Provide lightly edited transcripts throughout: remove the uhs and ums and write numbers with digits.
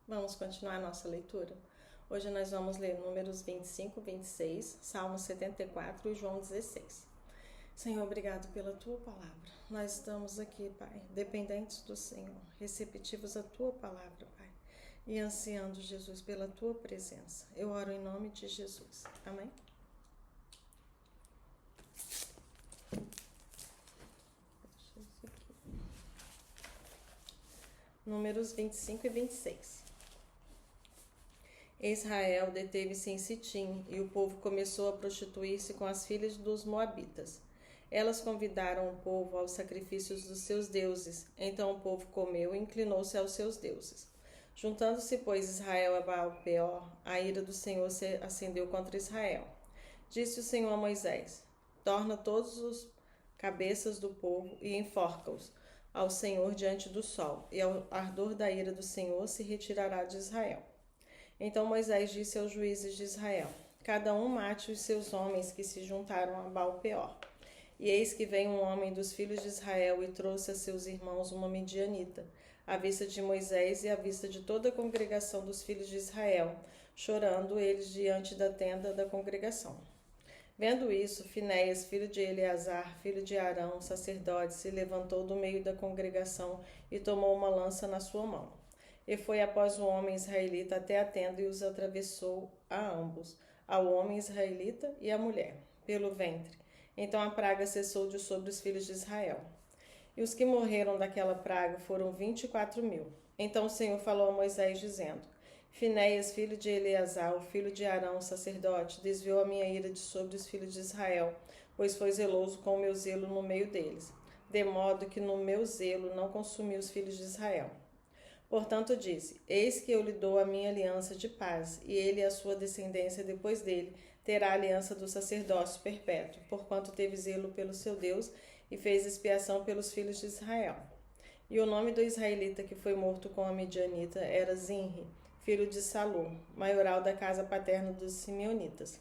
Vamos continuar a nossa leitura? Hoje nós vamos ler Números 25, 26, Salmos 74 e João 16. Senhor, obrigado pela Tua palavra. Nós estamos aqui, Pai, dependentes do Senhor, receptivos à Tua palavra, Pai, e ansiando, Jesus, pela Tua presença. Eu oro em nome de Jesus. Amém? Números 25 e 26. Israel deteve-se em Sitim, e o povo começou a prostituir-se com as filhas dos moabitas. Elas convidaram o povo aos sacrifícios dos seus deuses. Então o povo comeu e inclinou-se aos seus deuses. Juntando-se, pois, Israel a Baal-peor, a ira do Senhor se acendeu contra Israel. Disse o Senhor a Moisés: torna todos os cabeças do povo e enforca-os ao Senhor diante do sol, e ao ardor da ira do Senhor se retirará de Israel. Então Moisés disse aos juízes de Israel: cada um mate os seus homens que se juntaram a Baal-peor. E eis que veio um homem dos filhos de Israel e trouxe a seus irmãos uma midianita, à vista de Moisés e à vista de toda a congregação dos filhos de Israel, chorando eles diante da tenda da congregação. Vendo isso, Finéias, filho de Eleazar, filho de Arão, sacerdote, se levantou do meio da congregação e tomou uma lança na sua mão. E foi após o homem israelita até a tenda e os atravessou a ambos, ao homem israelita e à mulher, pelo ventre. Então a praga cessou de sobre os filhos de Israel. E os que morreram daquela praga foram 24.000. Então o Senhor falou a Moisés, dizendo: Finéias, filho de Eleazar, o filho de Arão, sacerdote, desviou a minha ira de sobre os filhos de Israel, pois foi zeloso com o meu zelo no meio deles, de modo que no meu zelo não consumi os filhos de Israel. Portanto disse: eis que eu lhe dou a minha aliança de paz, e ele e a sua descendência depois dele terá a aliança do sacerdócio perpétuo, porquanto teve zelo pelo seu Deus e fez expiação pelos filhos de Israel. E o nome do israelita que foi morto com a midianita era Zinri, filho de Salom, maioral da casa paterna dos simeonitas.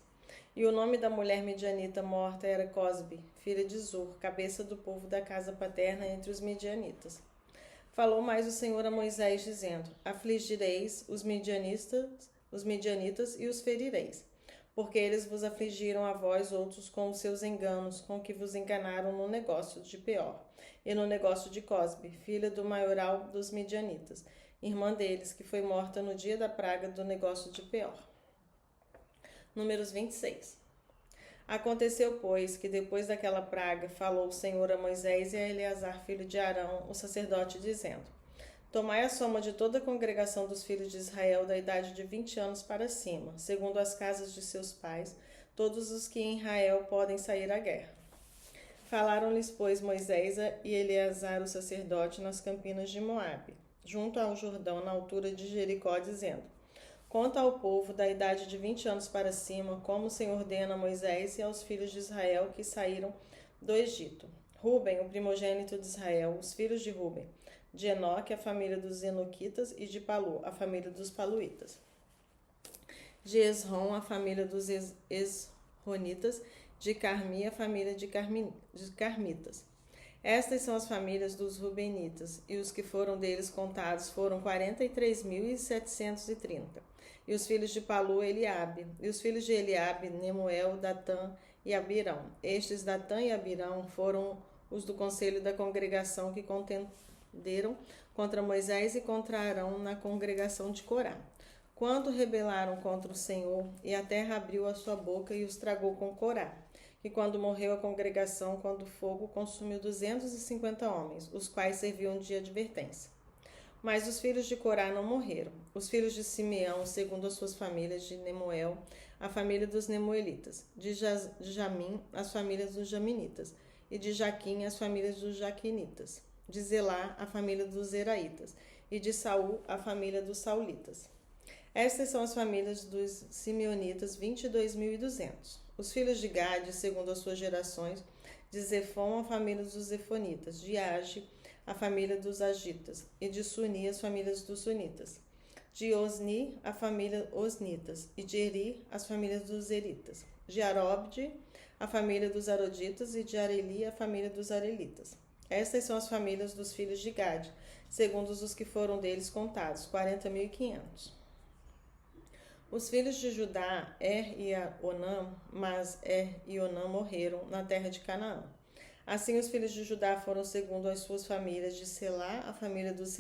E o nome da mulher midianita morta era Cosbi, filha de Zur, cabeça do povo da casa paterna entre os midianitas. Falou mais o Senhor a Moisés, dizendo: afligireis os midianitas e os ferireis, porque eles vos afligiram a vós outros com os seus enganos, com que vos enganaram no negócio de Peor, e no negócio de Cosbi, filha do maioral dos midianitas, irmã deles, que foi morta no dia da praga do negócio de Peor. Números 26. Aconteceu, pois, que depois daquela praga falou o Senhor a Moisés e a Eleazar, filho de Arão, o sacerdote, dizendo: tomai a soma de toda a congregação dos filhos de Israel da idade de 20 anos para cima, segundo as casas de seus pais, todos os que em Israel podem sair à guerra. Falaram-lhes, pois, Moisés e Eleazar, o sacerdote, nas campinas de Moabe, junto ao Jordão, na altura de Jericó, dizendo: conta ao povo da idade de 20 anos para cima, como o Senhor ordena a Moisés e aos filhos de Israel que saíram do Egito. Ruben, o primogênito de Israel, os filhos de Ruben, de Enoque, a família dos Enoquitas, e de Palu, a família dos Paluitas. De Esrom, a família dos Esronitas, de Carmi, a família de Carmitas. Estas são as famílias dos Rubenitas, e os que foram deles contados foram 43.730. E os filhos de Palu, Eliabe. E os filhos de Eliabe, Nemuel, Datã e Abirão. Estes, Datã e Abirão, foram os do conselho da congregação que contenderam contra Moisés e contra Arão na congregação de Corá, quando rebelaram contra o Senhor, e a terra abriu a sua boca e os tragou com Corá. E quando morreu a congregação, quando o fogo consumiu 250 homens, os quais serviam de advertência. Mas os filhos de Corá não morreram. Os filhos de Simeão, segundo as suas famílias, de Nemuel, a família dos Nemuelitas, de Jamim, as famílias dos Jaminitas, e de Jaquim, as famílias dos Jaquinitas, de Zelá, a família dos Zeraitas, e de Saul, a família dos Saulitas. Estas são as famílias dos Simeonitas, 22.200. Os filhos de Gade, segundo as suas gerações, de Zefon, a família dos Zefonitas, de Age, a família dos Agitas, e de Suni, as famílias dos Sunitas, de Osni, a família Osnitas, e de Eri, as famílias dos Eritas, de Arobde, a família dos Aroditas, e de Areli, a família dos Arelitas. Estas são as famílias dos filhos de Gade, segundo os que foram deles contados, 40.500. Os filhos de Judá, e Onã, mas e Onã morreram na terra de Canaã. Assim os filhos de Judá foram segundo as suas famílias: de Selá, a família dos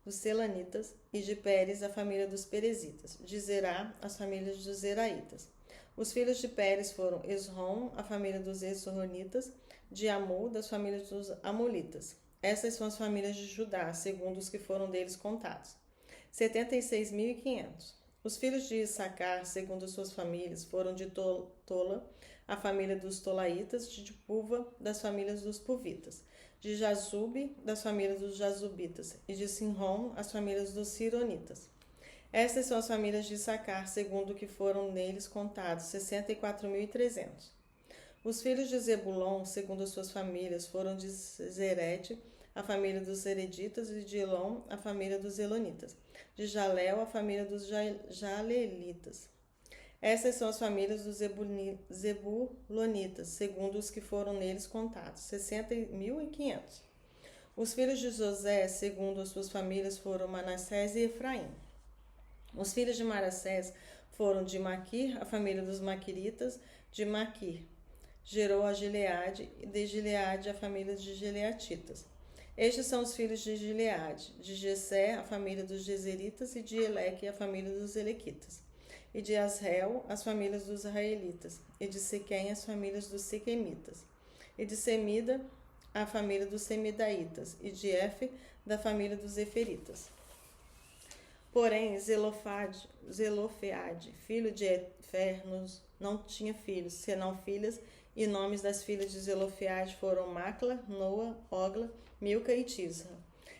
Selanitas, e de Pérez, a família dos Perezitas; de Zerá, as famílias dos Zeraitas. Os filhos de Pérez foram Esrom, a família dos Esronitas; de Amul, das famílias dos Amulitas. Essas são as famílias de Judá, segundo os que foram deles contados, 76.500. Os filhos de Issacar, segundo suas famílias, foram de Tola, a família dos Tolaitas; de Puva, das famílias dos Puvitas; de Jazube, das famílias dos Jazubitas; e de Sinrom, as famílias dos Sironitas. Estas são as famílias de Issacar, segundo o que foram neles contados, 64.300. Os filhos de Zebulon, segundo suas famílias, foram de Zerete, a família dos Zereditas; e de Elon, a família dos Elonitas; de Jalel, a família dos Jalelitas. Essas são as famílias dos Zebulonitas, segundo os que foram neles contados, 60.500. Os filhos de José, segundo as suas famílias, foram Manassés e Efraim. Os filhos de Manassés foram de Maquir, a família dos Maquiritas; de Maquir gerou a Gileade, e de Gileade a família de Gileatitas. Estes são os filhos de Gileade: de Jessé, a família dos Jezeritas; e de Eleque, a família dos Elequitas; e de Asreel, as famílias dos Israelitas; e de Siquém, as famílias dos Siquemitas; e de Semida, a família dos Semidaitas; e de Efe, da família dos Eferitas. Porém, Zelofeade, filho de Efer, não tinha filhos, senão filhas, e nomes das filhas de Zelofeade foram Macla, Noa, Ogla, Milca e Tisra.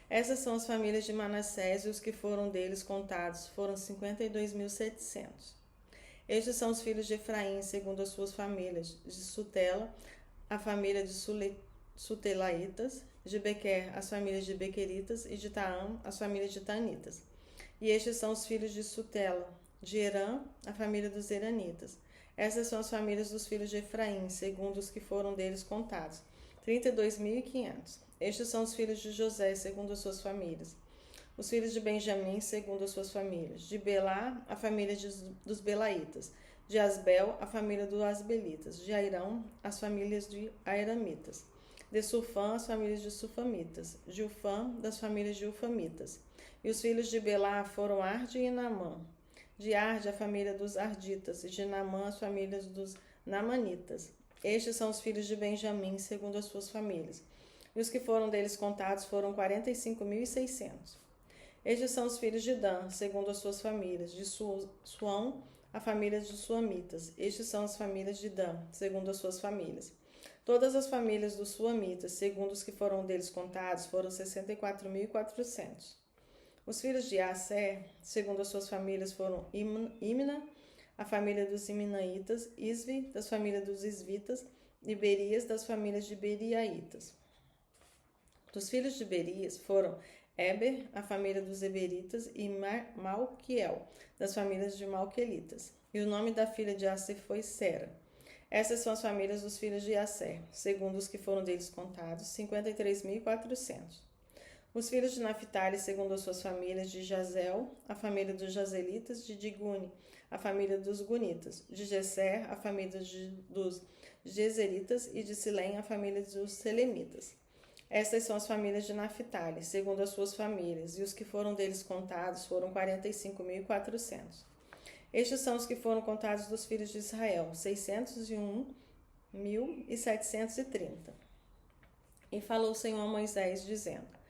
Essas são as famílias de Manassés, e os que foram deles contados foram 52.700. Estes são os filhos de Efraim, segundo as suas famílias: de Sutela, a família de Sutelaitas; de Bequer, as famílias de Bequeritas; e de Taam, as famílias de Tanitas. E estes são os filhos de Sutela: de Herã, a família dos Heranitas. Essas são as famílias dos filhos de Efraim, segundo os que foram deles contados, 32.500. Estes são os filhos de José, segundo as suas famílias. Os filhos de Benjamim, segundo as suas famílias: de Belá, a família dos Belaitas; de Asbel, a família dos Asbelitas; de Airão, as famílias de Airamitas; de Sufã, as famílias de Sufamitas; de Ufã, das famílias de Ufamitas. E os filhos de Belá foram Arde e Naamã; de Arde, a família dos Arditas; e de Naamã, as famílias dos Naamanitas. Estes são os filhos de Benjamim, segundo as suas famílias. E os que foram deles contados foram 45.600. Estes são os filhos de Dan, segundo as suas famílias: de Suão, a família de Suamitas. Estes são as famílias de Dan, segundo as suas famílias. Todas as famílias dos Suamitas, segundo os que foram deles contados, foram 64.400. Os filhos de Aser, segundo as suas famílias, foram Imna, a família dos Imnaitas; Isvi, das famílias dos Isvitas; e Berias, das famílias de Beriaitas. Dos filhos de Berias foram Eber, a família dos Eberitas; e Malquiel, das famílias de Malquelitas. E o nome da filha de Aser foi Sera. Essas são as famílias dos filhos de Aser, segundo os que foram deles contados, 53.400. Os filhos de Naphtali, segundo as suas famílias: de Jazel, a família dos Jazelitas; de Digune, a família dos Gunitas; de Gesser, a família dos Gezeritas; e de Silém, a família dos Selemitas. Estas são as famílias de Naphtali, segundo as suas famílias, e os que foram deles contados foram 45.400. Estes são os que foram contados dos filhos de Israel, 601.730. E falou o Senhor a Moisés, dizendo: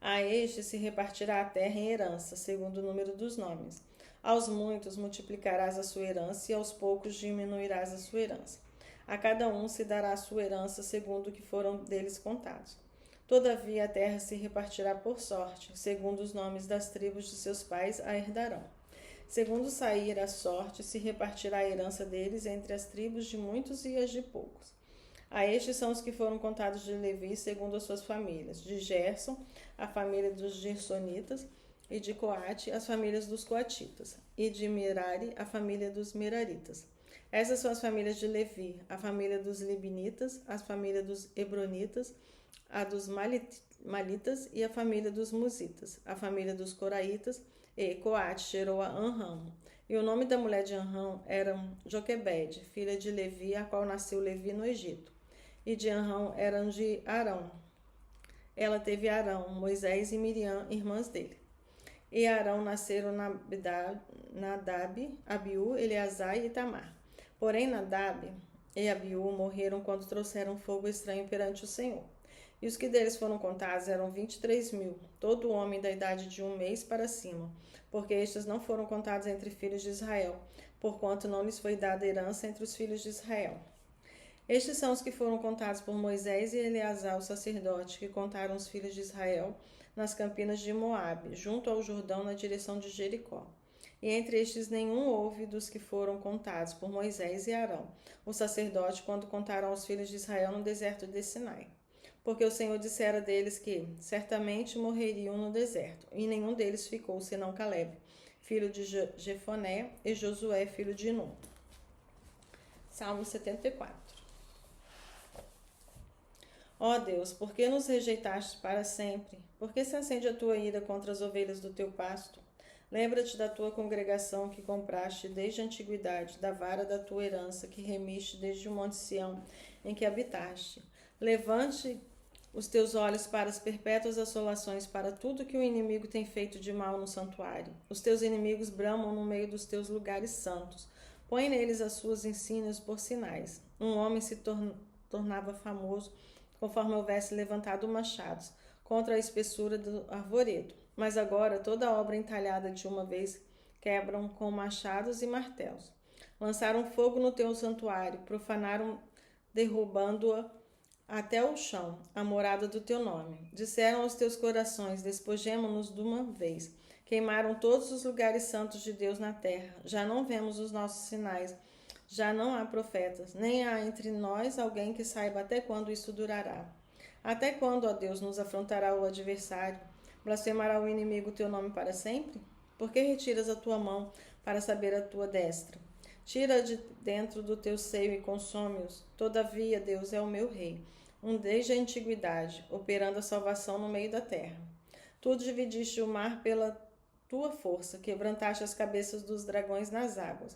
a este se repartirá a terra em herança, segundo o número dos nomes. Aos muitos multiplicarás a sua herança, e aos poucos diminuirás a sua herança. A cada um se dará a sua herança, segundo o que foram deles contados. Todavia a terra se repartirá por sorte, segundo os nomes das tribos de seus pais a herdarão. Segundo sair a sorte, se repartirá a herança deles entre as tribos de muitos e as de poucos. A estes são os que foram contados de Levi, segundo as suas famílias: de Gerson, a família dos Gersonitas; e de Coate, as famílias dos Coatitas; e de Merari, a família dos Meraritas. Essas são as famílias de Levi: a família dos Libinitas, a família dos Hebronitas; a dos Malitas e a família dos Musitas, a família dos Coraitas, e Coate gerou a Anrão. E o nome da mulher de Anrão era Joquebede, filha de Levi, a qual nasceu Levi no Egito. E de Anrão eram de Arão. Ela teve Arão, Moisés e Miriam, irmãs dele. E Arão nasceram Nadab, Abiú, Eleazar e Itamar. Porém Nadab e Abiú morreram quando trouxeram fogo estranho perante o Senhor. E os que deles foram contados eram 23.000, todo homem da idade de 1 mês para cima, porque estes não foram contados entre filhos de Israel, porquanto não lhes foi dada herança entre os filhos de Israel. Estes são os que foram contados por Moisés e Eleazar, o sacerdote, que contaram os filhos de Israel nas campinas de Moabe, junto ao Jordão, na direção de Jericó. E entre estes nenhum houve dos que foram contados por Moisés e Arão, o sacerdote, quando contaram aos filhos de Israel no deserto de Sinai. Porque o Senhor dissera deles que certamente morreriam no deserto, e nenhum deles ficou, senão Caleb, filho de Jefoné, e Josué, filho de Nun. Salmo 74. Ó Deus, por que nos rejeitaste para sempre? Por que se acende a tua ira contra as ovelhas do teu pasto? Lembra-te da tua congregação que compraste desde a antiguidade, da vara da tua herança que remiste desde o monte Sião, em que habitaste. Levante os teus olhos para as perpétuas assolações, para tudo que o inimigo tem feito de mal no santuário. Os teus inimigos bramam no meio dos teus lugares santos. Põe neles as suas insígnias por sinais. Um homem se tornava famoso conforme houvesse levantado machados contra a espessura do arvoredo. Mas agora toda obra entalhada de uma vez quebram com machados e martelos. Lançaram fogo no teu santuário, profanaram, derrubando-a até o chão, a morada do teu nome. Disseram aos teus corações, despojemo-nos de uma vez. Queimaram todos os lugares santos de Deus na terra. Já não vemos os nossos sinais. Já não há profetas, nem há entre nós alguém que saiba até quando isso durará. Até quando, ó Deus, nos afrontará o adversário? Blasfemará o inimigo o teu nome para sempre? Por que retiras a tua mão para saber a tua destra? Tira de dentro do teu seio e consome-os. Todavia, Deus é o meu rei, desde a antiguidade, operando a salvação no meio da terra. Tu dividiste o mar pela tua força, quebrantaste as cabeças dos dragões nas águas.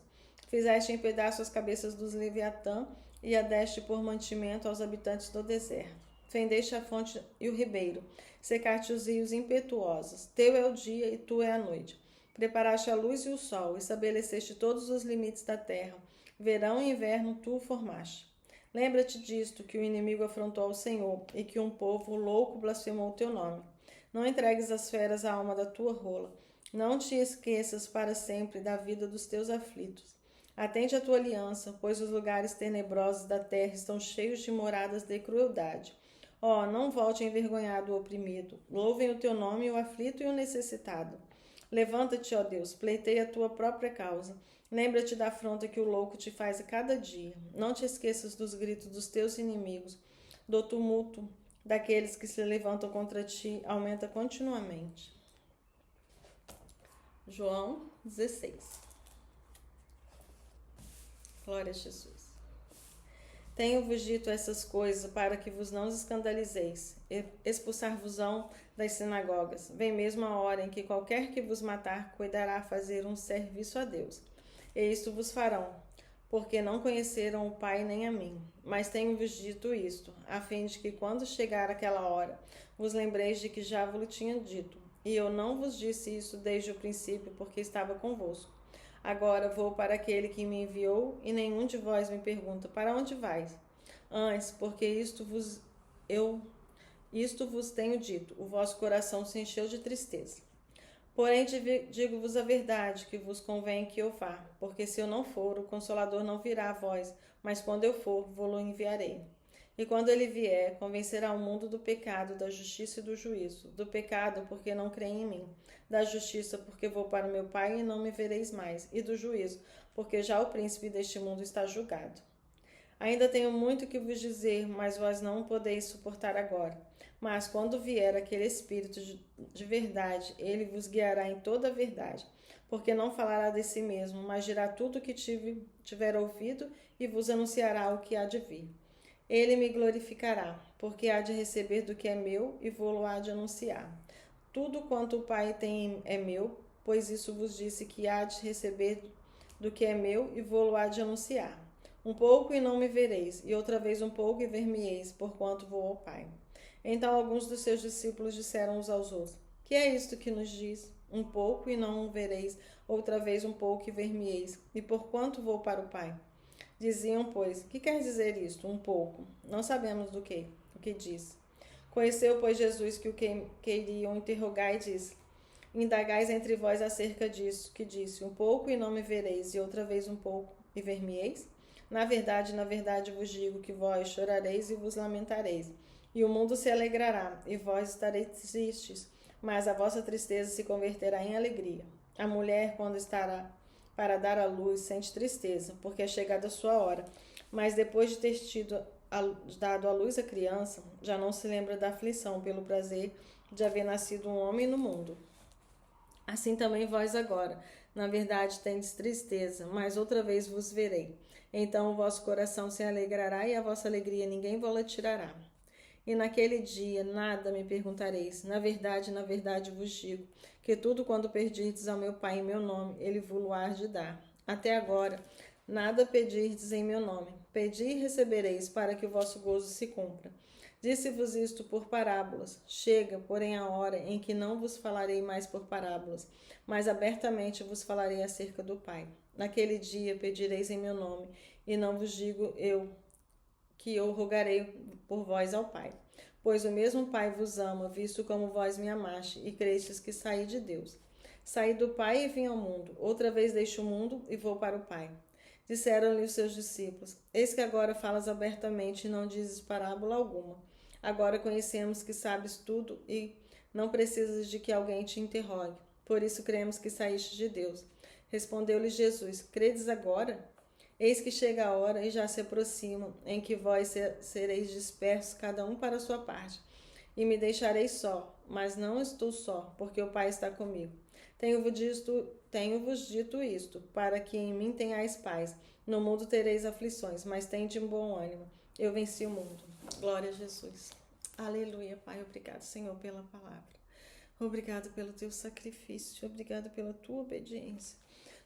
Fizeste em pedaços as cabeças dos Leviatã e a deste por mantimento aos habitantes do deserto. Fendeste a fonte e o ribeiro, secaste os rios impetuosos. Teu é o dia e tu é a noite. Preparaste a luz e o sol, estabeleceste todos os limites da terra. Verão e inverno tu o formaste. Lembra-te disto, que o inimigo afrontou ao Senhor e que um povo louco blasfemou o teu nome. Não entregues às feras a alma da tua rola. Não te esqueças para sempre da vida dos teus aflitos. Atende à tua aliança, pois os lugares tenebrosos da terra estão cheios de moradas de crueldade. Ó, não volte envergonhado o oprimido. Louvem o teu nome o aflito e o necessitado. Levanta-te, ó Deus, pleiteia a tua própria causa. Lembra-te da afronta que o louco te faz a cada dia. Não te esqueças dos gritos dos teus inimigos, do tumulto daqueles que se levantam contra ti, aumenta continuamente. João 16. Glória a Jesus. Tenho-vos dito essas coisas para que vos não escandalizeis. Expulsar-vos-ão das sinagogas. Vem mesmo a hora em que qualquer que vos matar cuidará a fazer um serviço a Deus. E isto vos farão, porque não conheceram o Pai nem a mim. Mas tenho-vos dito isto, a fim de que quando chegar aquela hora, vos lembreis de que já vos tinha dito. E eu não vos disse isso desde o princípio, porque estava convosco. Agora vou para aquele que me enviou, e nenhum de vós me pergunta, para onde vais? Antes, porque isto vos tenho dito, o vosso coração se encheu de tristeza. Porém, digo-vos a verdade, que vos convém que eu vá, porque se eu não for, o Consolador não virá a vós, mas quando eu for, vou-lo enviarei. E quando ele vier, convencerá o mundo do pecado, da justiça e do juízo. Do pecado, porque não creem em mim. Da justiça, porque vou para o meu Pai e não me vereis mais. E do juízo, porque já o príncipe deste mundo está julgado. Ainda tenho muito que vos dizer, mas vós não podeis suportar agora. Mas quando vier aquele Espírito de verdade, ele vos guiará em toda a verdade. Porque não falará de si mesmo, mas dirá tudo o que tiver ouvido e vos anunciará o que há de vir. Ele me glorificará, porque há de receber do que é meu e vou-lo há de anunciar. Tudo quanto o Pai tem é meu, pois isso vos disse que há de receber do que é meu e vou-lo há de anunciar. Um pouco e não me vereis, e outra vez um pouco e ver-me-eis, porquanto vou ao Pai. Então alguns dos seus discípulos disseram uns aos outros: Que é isto que nos diz? Um pouco e não o vereis, outra vez um pouco e ver-me-eis, e porquanto vou para o Pai? Diziam, pois, que quer dizer isto? Um pouco. Não sabemos o que diz. Conheceu, pois, Jesus que o queriam interrogar e disse: Indagais entre vós acerca disso, que disse: Um pouco e não me vereis, e outra vez um pouco e ver-me-eis? Na verdade vos digo que vós chorareis e vos lamentareis, e o mundo se alegrará, e vós estareis tristes, mas a vossa tristeza se converterá em alegria. A mulher, quando estará para dar à luz, sente tristeza, porque é chegada a sua hora, mas depois de ter dado à luz a criança, já não se lembra da aflição pelo prazer de haver nascido um homem no mundo. Assim também vós agora, na verdade, tendes tristeza, mas outra vez vos verei. Então o vosso coração se alegrará e a vossa alegria ninguém vos tirará. E naquele dia nada me perguntareis. Na verdade vos digo, que tudo quando pedirdes ao meu Pai em meu nome, ele vos há de dar. Até agora, nada pedirdes em meu nome. Pedi e recebereis, para que o vosso gozo se cumpra. Disse-vos isto por parábolas. Chega, porém, a hora em que não vos falarei mais por parábolas, mas abertamente vos falarei acerca do Pai. Naquele dia pedireis em meu nome, e não vos digo eu que eu rogarei por vós ao Pai. Pois o mesmo Pai vos ama, visto como vós me amaste, e crestes que saí de Deus. Saí do Pai e vim ao mundo. Outra vez deixo o mundo e vou para o Pai. Disseram-lhe os seus discípulos: Eis que agora falas abertamente e não dizes parábola alguma. Agora conhecemos que sabes tudo e não precisas de que alguém te interrogue. Por isso cremos que saíste de Deus. Respondeu-lhe Jesus: Credes agora? Eis que chega a hora e já se aproxima, em que vós sereis dispersos, cada um para a sua parte, e me deixareis só, mas não estou só, porque o Pai está comigo. Tenho-vos dito isto, para que em mim tenhais paz. No mundo tereis aflições, mas tende um bom ânimo. Eu venci o mundo. Glória a Jesus. Aleluia, Pai. Obrigado, Senhor, pela palavra. Obrigado pelo teu sacrifício. Obrigado pela tua obediência.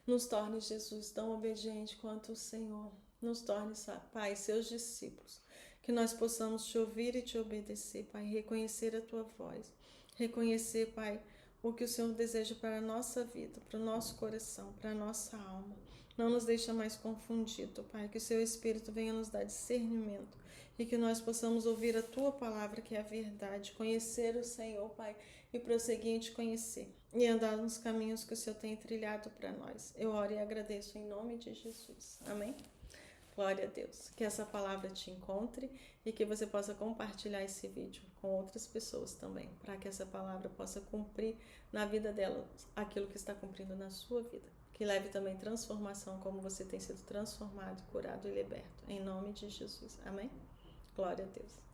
Nos torne, Jesus, tão obediente quanto o Senhor. Nos torne, Pai, seus discípulos. Que nós possamos te ouvir e te obedecer, Pai. Reconhecer a tua voz. Reconhecer, Pai, o que o Senhor deseja para a nossa vida, para o nosso coração, para a nossa alma. Não nos deixa mais confundido, Pai. Que o seu Espírito venha nos dar discernimento e que nós possamos ouvir a tua palavra, que é a verdade. Conhecer o Senhor, Pai, e prosseguir em te conhecer e andar nos caminhos que o Senhor tem trilhado para nós. Eu oro e agradeço em nome de Jesus. Amém? Glória a Deus. Que essa palavra te encontre e que você possa compartilhar esse vídeo com outras pessoas também, para que essa palavra possa cumprir na vida delas aquilo que está cumprindo na sua vida. Que leve também transformação, como você tem sido transformado, curado e liberto. Em nome de Jesus. Amém? Glória a Deus.